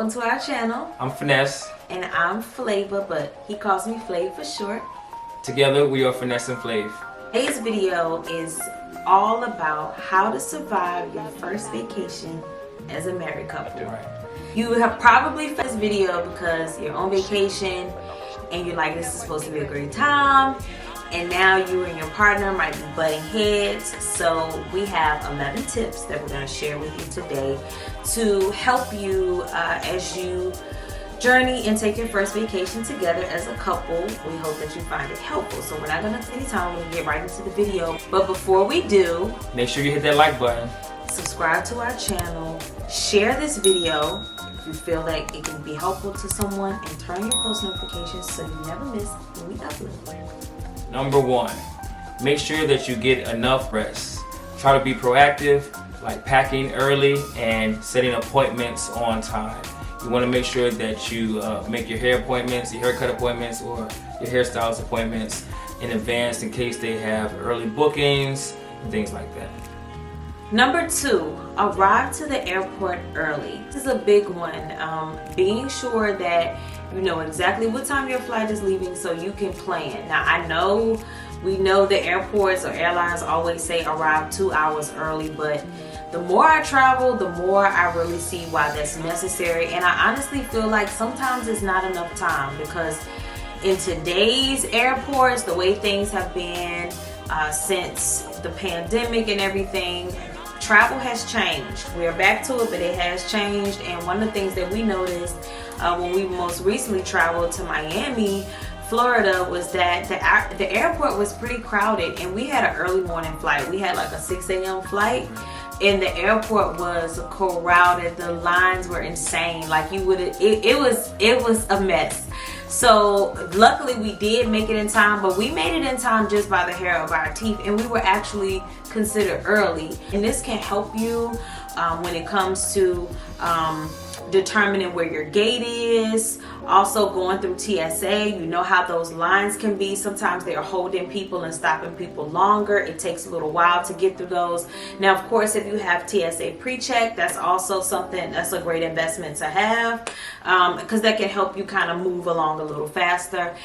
welcome to our channel. I'm Faness. And I'm Flava, but he calls me Flav for short. Together we are Faness and Flava. Today's video is all about how to survive your first vacation as a married couple. Right. You have probably found this video because you're on vacation and you're like, this is supposed to be a great time, and now you and your partner might be butting heads. So we have 11 tips that we're going to share with you today to help you as you journey and take your first vacation together as a couple. We hope that you find it helpful. So we're not going to take any time, we're going to get right into the video. But before we do, make sure you hit that like button, subscribe to our channel, share this video if you feel like it can be helpful to someone, and turn your post notifications so you never miss when we upload. Number 1, make sure that you get enough rest. Try to be proactive, like packing early and setting appointments on time. You want to make sure that you make your hair appointments, your haircut appointments, or your hairstylist appointments in advance in case they have early bookings and things like that. Number 2, arrive to the airport early. This is a big one. Being sure that you know exactly what time your flight is leaving so you can plan. Now I know we know the airports or airlines always say arrive 2 hours early, but the more I travel, the more I really see why that's necessary. And I honestly feel like sometimes it's not enough time, because in today's airports, the way things have been since the pandemic and everything, travel has changed. We're back to it, but it has changed. And one of the things that we noticed when we most recently traveled to Miami, Florida, was that the airport was pretty crowded, and we had an early morning flight. We had like a 6 a.m. flight, and the airport was crowded. The lines were insane. Like you would, it was a mess. So luckily we did make it in time, but we made it in time just by the hair of our teeth, and we were actually considered early. And this can help you when it comes to determining where your gate is. Also going through TSA, you know how those lines can be. Sometimes they are holding people and stopping people longer. It takes a little while to get through those. Now of course, if you have TSA pre-check, that's also something that's a great investment to have, because that can help you kind of move along a little faster.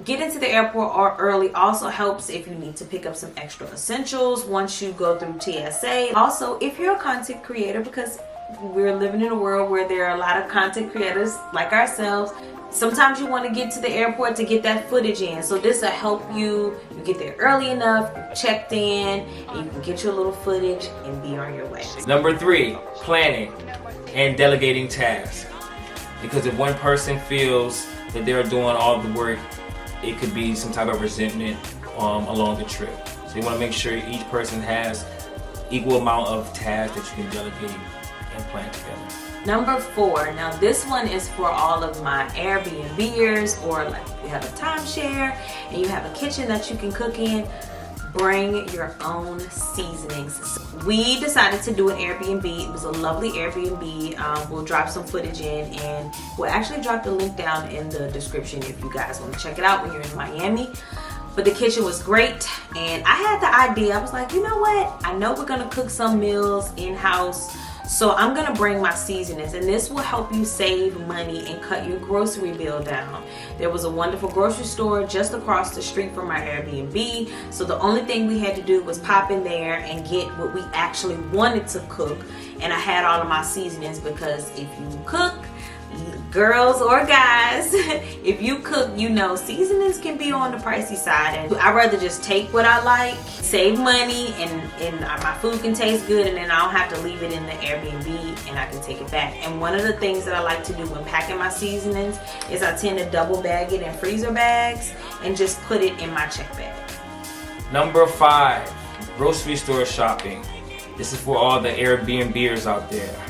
Getting to the airport early also helps if you need to pick up some extra essentials once you go through TSA. Also, if you're a content creator, because we're living in a world where there are a lot of content creators like ourselves, sometimes you want to get to the airport to get that footage in. So this will help you. You get there early enough, checked in, and you can get your little footage and be on your way. Number 3, planning and delegating tasks. Because if one person feels that they're doing all the work, it could be some type of resentment along the trip. So you want to make sure each person has equal amount of tasks that you can delegate and plan together. Number 4, now this one is for all of my Airbnbers, or like you have a timeshare and you have a kitchen that you can cook in. Bring your own seasonings. We decided to do an Airbnb. It was a lovely Airbnb. We'll drop some footage in, and we'll actually drop the link down in the description if you guys want to check it out when you're in Miami. But the kitchen was great, and I had the idea. I was like, you know what? I know we're gonna cook some meals in-house, so I'm gonna bring my seasonings, and this will help you save money and cut your grocery bill down. There was a wonderful grocery store just across the street from our Airbnb, so the only thing we had to do was pop in there and get what we actually wanted to cook. And I had all of my seasonings, because if you cook, girls or guys, if you cook, you know seasonings can be on the pricey side, and I'd rather just take what I like, save money, and my food can taste good, and then I don't have to leave it in the Airbnb, and I can take it back. And one of the things that I like to do when packing my seasonings is I tend to double bag it in freezer bags and just put it in my check bag. Number 5, grocery store shopping. This is for all the Airbnbers out there.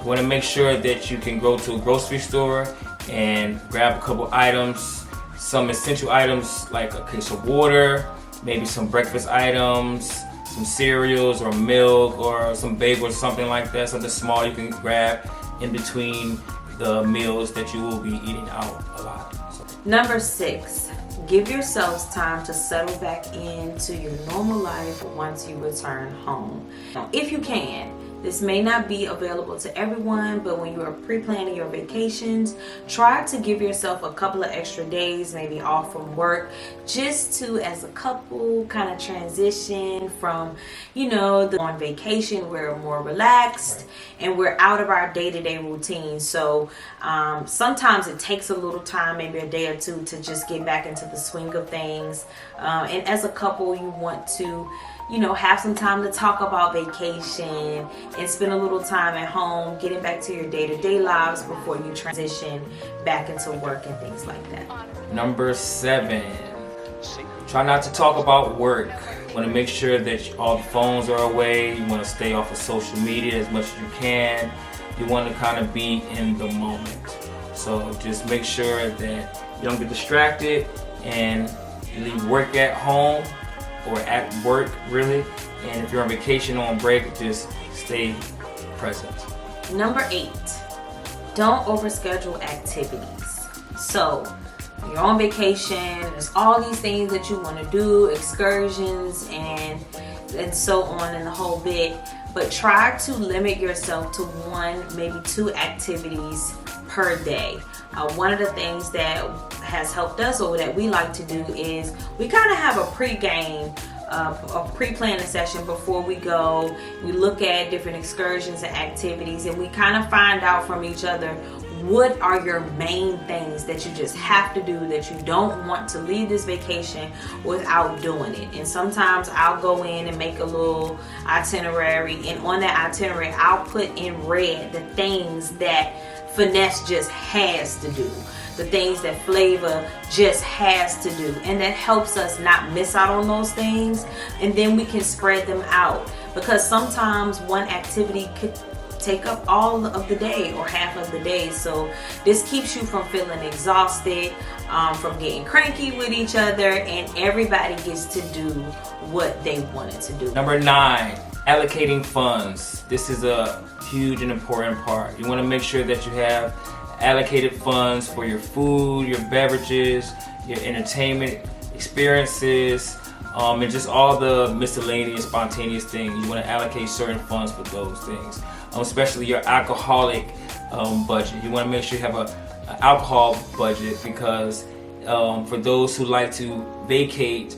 You want to make sure that you can go to a grocery store and grab a couple items, some essential items like a case of water, maybe some breakfast items, some cereals or milk or some bagels or something like that, something small you can grab in between the meals that you will be eating out a lot. Number 6, give yourselves time to settle back into your normal life once you return home. If you can. This may not be available to everyone, but when you are pre-planning your vacations, try to give yourself a couple of extra days, maybe off from work, just to, as a couple, kind of transition from, on vacation, we're more relaxed and we're out of our day-to-day routine. So sometimes it takes a little time, maybe a day or two, to just get back into the swing of things. And as a couple, you want to have some time to talk about vacation and spend a little time at home, getting back to your day-to-day lives before you transition back into work and things like that. Number 7, try not to talk about work. You want to make sure that all the phones are away. You want to stay off of social media as much as you can. You want to kind of be in the moment. So just make sure that you don't get distracted and you leave work at home or at work, really. And if you're on vacation or on break, just stay present. Number 8, don't overschedule activities. So you're on vacation, there's all these things that you want to do, excursions and so on and the whole bit, but try to limit yourself to 1, maybe 2 activities per day. One of the things that has helped us, or that we like to do, is we kind of have a pre-game, a pre-planning session before we go. We look at different excursions and activities, and we kind of find out from each other what are your main things that you just have to do, that you don't want to leave this vacation without doing it. And sometimes I'll go in and make a little itinerary, and on that itinerary I'll put in red the things that Faness just has to do, the things that Flava just has to do, and that helps us not miss out on those things, and then we can spread them out, because sometimes one activity could take up all of the day or half of the day. So this keeps you from feeling exhausted, from getting cranky with each other, and everybody gets to do what they wanted to do. Number 9, allocating funds. This is a huge and important part. You want to make sure that you have allocated funds for your food, your beverages, your entertainment experiences, and just all the miscellaneous, spontaneous things. You want to allocate certain funds for those things, especially your alcoholic budget. You want to make sure you have an alcohol budget, because for those who like to vacate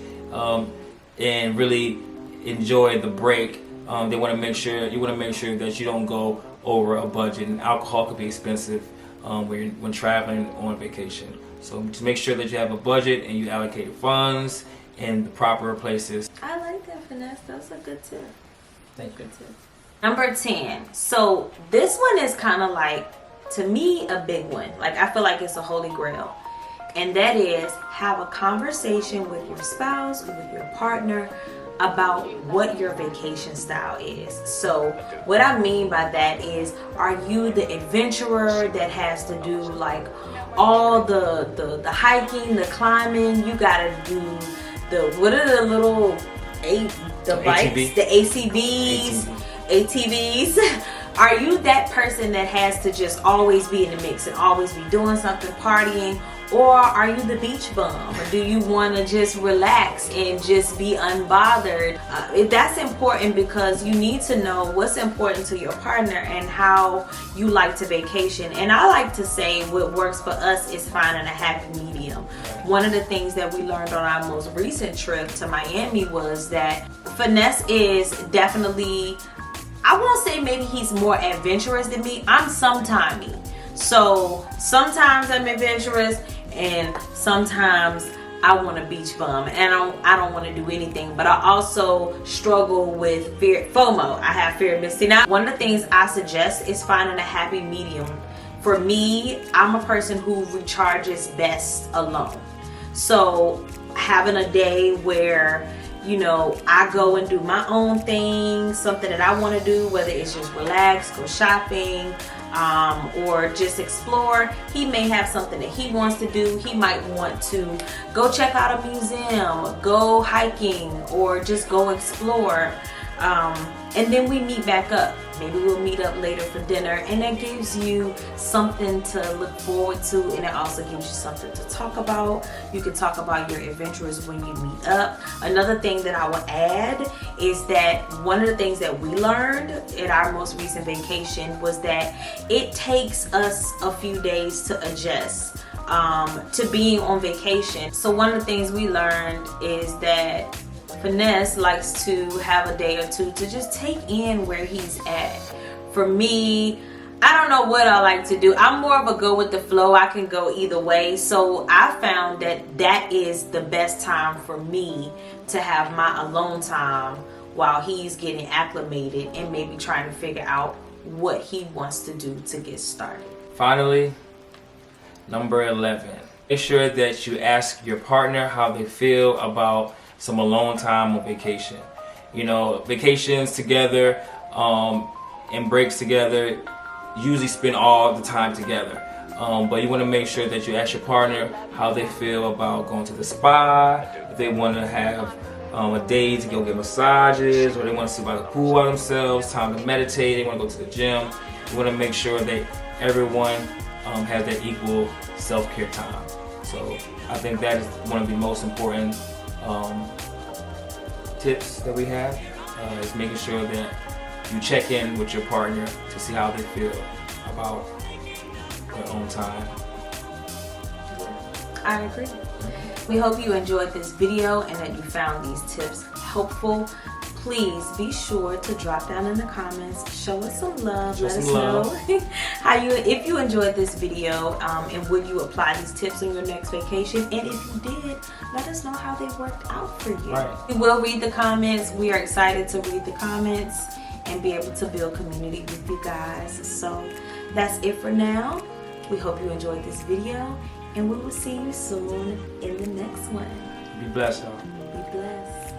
and really enjoy the break, you want to make sure that you don't go over a budget, and alcohol could be expensive when traveling on vacation. So just make sure that you have a budget and you allocate funds in the proper places. I like that, Faness. That's a good tip. Thank you. Good tip. Number 10. So this one is kind of like, to me, a big one. Like, I feel like it's a holy grail. And that is, have a conversation with your spouse or with your partner about what your vacation style is. So what I mean by that is, are you the adventurer that has to do like all the hiking, the climbing? You gotta do what are the little bikes, the ATVs. Are you that person that has to just always be in the mix and always be doing something, partying? Or are you the beach bum? Or do you want to just relax and just be unbothered? That's important, because you need to know what's important to your partner and how you like to vacation. And I like to say what works for us is finding a happy medium. One of the things that we learned on our most recent trip to Miami was that Faness is definitely, I won't say maybe he's more adventurous than me. I'm sometimey. So sometimes I'm adventurous, and sometimes I want to beach bum, and I don't want to do anything. But I also struggle with FOMO. I have fear of missing out. One of the things I suggest is finding a happy medium. For me, I'm a person who recharges best alone. So having a day where I go and do my own thing, something that I want to do, whether it's just relax, go shopping, or just explore. He may have something that he wants to do. He might want to go check out a museum, go hiking, or just go explore. And then we meet back up. Maybe we'll meet up later for dinner, and that gives you something to look forward to, and it also gives you something to talk about. You can talk about your adventures when you meet up. Another thing that I will add is that one of the things that we learned at our most recent vacation was that it takes us a few days to adjust to being on vacation. So one of the things we learned is that Faness likes to have a day or two to just take in where he's at. For me, I don't know what I like to do. I'm more of a go with the flow. I can go either way. So I found that that is the best time for me to have my alone time while he's getting acclimated and maybe trying to figure out what he wants to do to get started. Finally, number 11. Make sure that you ask your partner how they feel about some alone time on vacation. You know, vacations together and breaks together usually spend all the time together. But you want to make sure that you ask your partner how they feel about going to the spa, if they want to have a day to go get massages, or they want to sit by the pool by themselves, time to meditate, they want to go to the gym. You want to make sure that everyone has that equal self-care time. So I think that is one of the most important tips that we have, is making sure that you check in with your partner to see how they feel about their own time. I agree. We hope you enjoyed this video and that you found these tips helpful. Please be sure to drop down in the comments, show us some love, let us know how if you enjoyed this video, and would you apply these tips on your next vacation, and if you did, let us know how they worked out for you. Right. We will read the comments. We are excited to read the comments and be able to build community with you guys. So that's it for now. We hope you enjoyed this video, and we will see you soon in the next one. Be blessed, y'all. Be blessed.